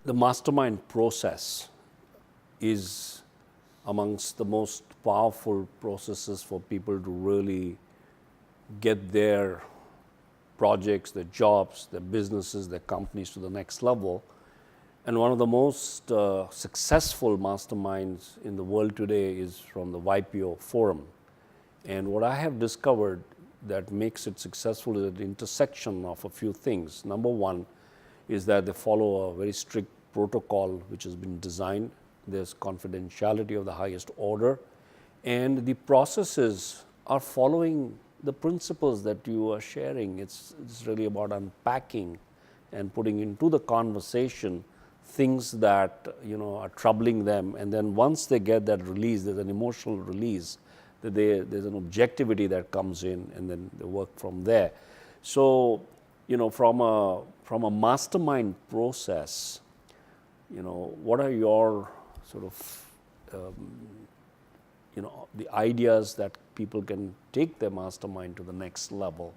The mastermind process is amongst the most powerful processes for people to really get their projects, their jobs, their businesses, their companies to the next level. And one of the most successful masterminds in the world today is from the YPO Forum. And what I have discovered that makes it successful is at the intersection of a few things. Number one is that they follow a very strict protocol which has been designed. There's confidentiality of the highest order, and the processes are following the principles that you are sharing. It's really about unpacking and putting into the conversation things that are troubling them, and then once they get that release, there's an emotional release, that there's an objectivity that comes in, and then they work from there. So from a mastermind process, what are your sort of the ideas that people can take their mastermind to the next level?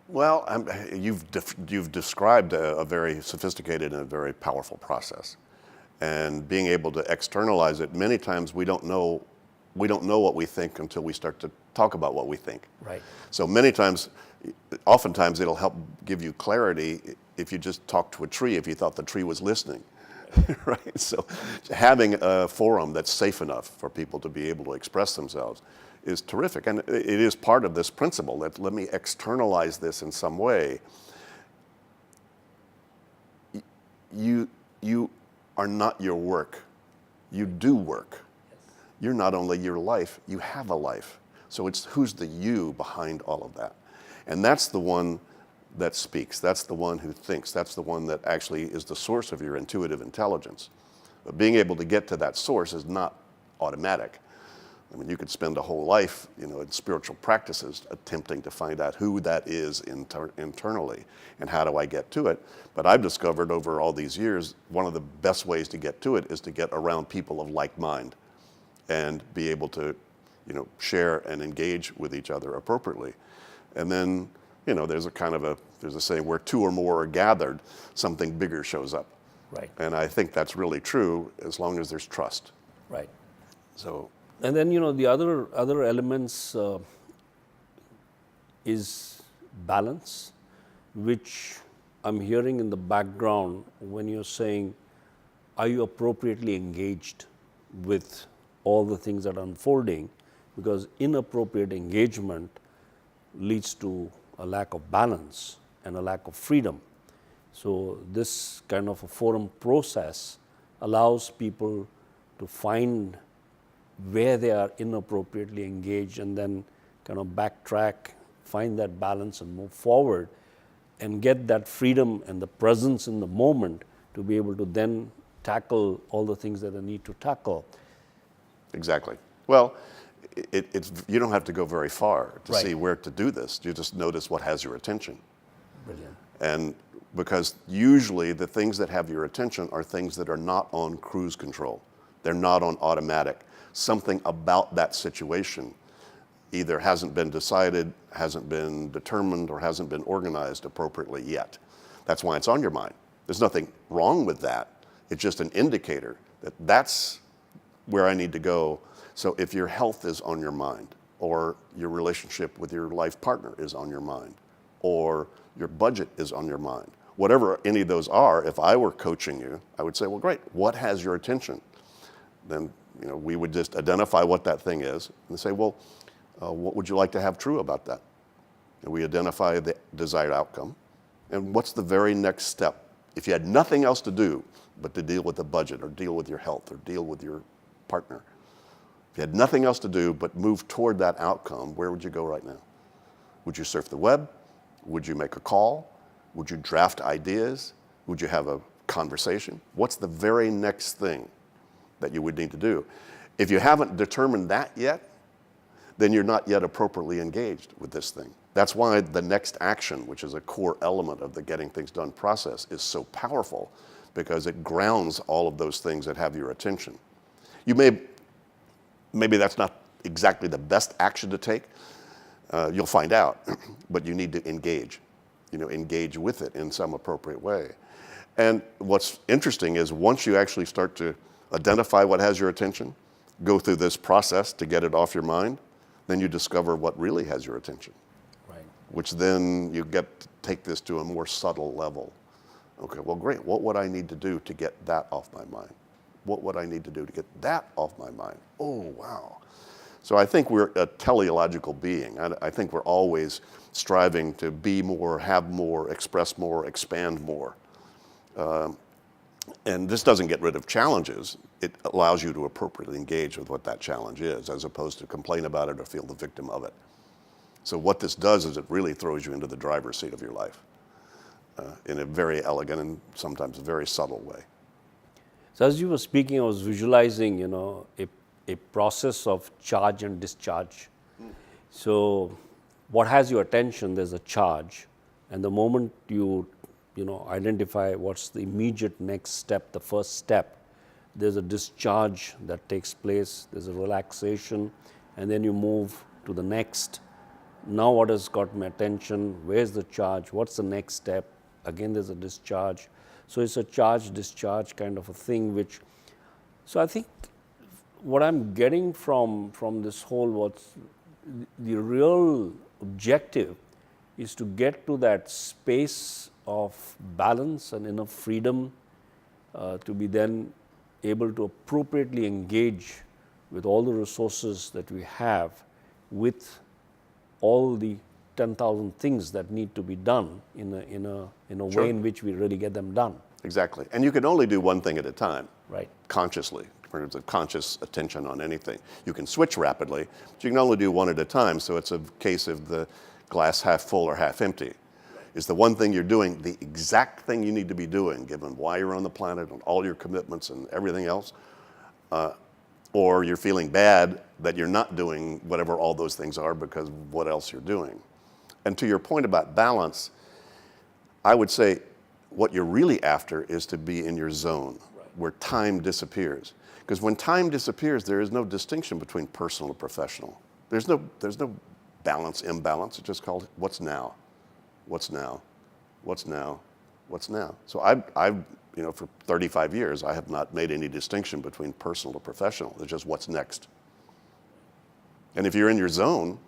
Well, you've described a very sophisticated and a very powerful process, and being able to externalize it. Many times we don't know what we think until we start to talk about what we think. Right. So oftentimes it'll help give you clarity if you just talk to a tree, if you thought the tree was listening. Right. So having a forum that's safe enough for people to be able to express themselves is terrific, and it is part of this principle that let me externalize this in some way. You are not your work. You do work. You're not only your life, you have a life. So it's who's the you behind all of that. And that's the one that speaks. That's the one who thinks. That's the one that actually is the source of your intuitive intelligence. But being able to get to that source is not automatic. I mean, you could spend a whole life, in spiritual practices attempting to find out who that is internally and how do I get to it. But I've discovered over all these years, one of the best ways to get to it is to get around people of like mind and be able to, share and engage with each other appropriately. And then, there's a saying, where two or more are gathered, something bigger shows up. Right. And I think that's really true as long as there's trust. Right. So. And then, the other elements is balance, which I'm hearing in the background when you're saying, are you appropriately engaged with all the things that are unfolding? Because inappropriate engagement leads to a lack of balance and a lack of freedom. So this kind of a forum process allows people to find where they are inappropriately engaged and then kind of backtrack, find that balance and move forward and get that freedom and the presence in the moment to be able to then tackle all the things that they need to tackle. Exactly. Well, you don't have to go very far to Right. see where to do this. You just notice what has your attention. Brilliant. And because usually the things that have your attention are things that are not on cruise control. They're not on automatic. Something about that situation either hasn't been decided, hasn't been determined, or hasn't been organized appropriately yet. That's why it's on your mind. There's nothing wrong with that. It's just an indicator that that's where I need to go. So if your health is on your mind, or your relationship with your life partner is on your mind, or your budget is on your mind, whatever any of those are, if I were coaching you, I would say, well, great, what has your attention? Then we would just identify what that thing is and say, well, what would you like to have true about that? And we identify the desired outcome. And what's the very next step? If you had nothing else to do but to deal with the budget or deal with your health or deal with your partner, if you had nothing else to do but move toward that outcome, where would you go right now? Would you surf the web? Would you make a call? Would you draft ideas? Would you have a conversation? What's the very next thing that you would need to do? If you haven't determined that yet, then you're not yet appropriately engaged with this thing. That's why the next action, which is a core element of the getting things done process, is so powerful, because it grounds all of those things that have your attention. Maybe that's not exactly the best action to take. You'll find out, but you need to engage. engage with it in some appropriate way. And what's interesting is once you actually start to identify what has your attention, go through this process to get it off your mind, then you discover what really has your attention. Right. Which then you get to take this to a more subtle level. Okay, well, great. What would I need to do to get that off my mind? What would I need to do to get that off my mind? Oh, wow. So I think we're a teleological being. I think we're always striving to be more, have more, express more, expand more. And this doesn't get rid of challenges. It allows you to appropriately engage with what that challenge is, as opposed to complain about it or feel the victim of it. So what this does is it really throws you into the driver's seat of your life in a very elegant and sometimes very subtle way. So as you were speaking, I was visualizing, a process of charge and discharge. So what has your attention, there's a charge. And the moment you identify what's the immediate next step, the first step, there's a discharge that takes place, there's a relaxation, and then you move to the next. Now what has got my attention, where's the charge, what's the next step, again there's a discharge. So it's a charge, discharge kind of a thing so I think what I'm getting from this whole, the real objective is to get to that space of balance and enough freedom to be then able to appropriately engage with all the resources that we have, with all the 10,000 things that need to be done in a Sure. way in which we really get them done. Exactly. And you can only do one thing at a time. Right. Consciously, in terms of conscious attention on anything. You can switch rapidly, but you can only do one at a time. So it's a case of the glass half full or half empty. Is the one thing you're doing the exact thing you need to be doing, given why you're on the planet and all your commitments and everything else? Or you're feeling bad that you're not doing whatever all those things are because of what else you're doing. And to your point about balance, I would say what you're really after is to be in your zone, where time disappears. Because when time disappears, there is no distinction between personal and professional. There's no balance, imbalance. It's just called what's now, what's now, what's now, what's now. So I've for 35 years, I have not made any distinction between personal or professional. It's just what's next. And if you're in your zone,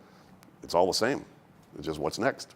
it's all the same. It's just what's next.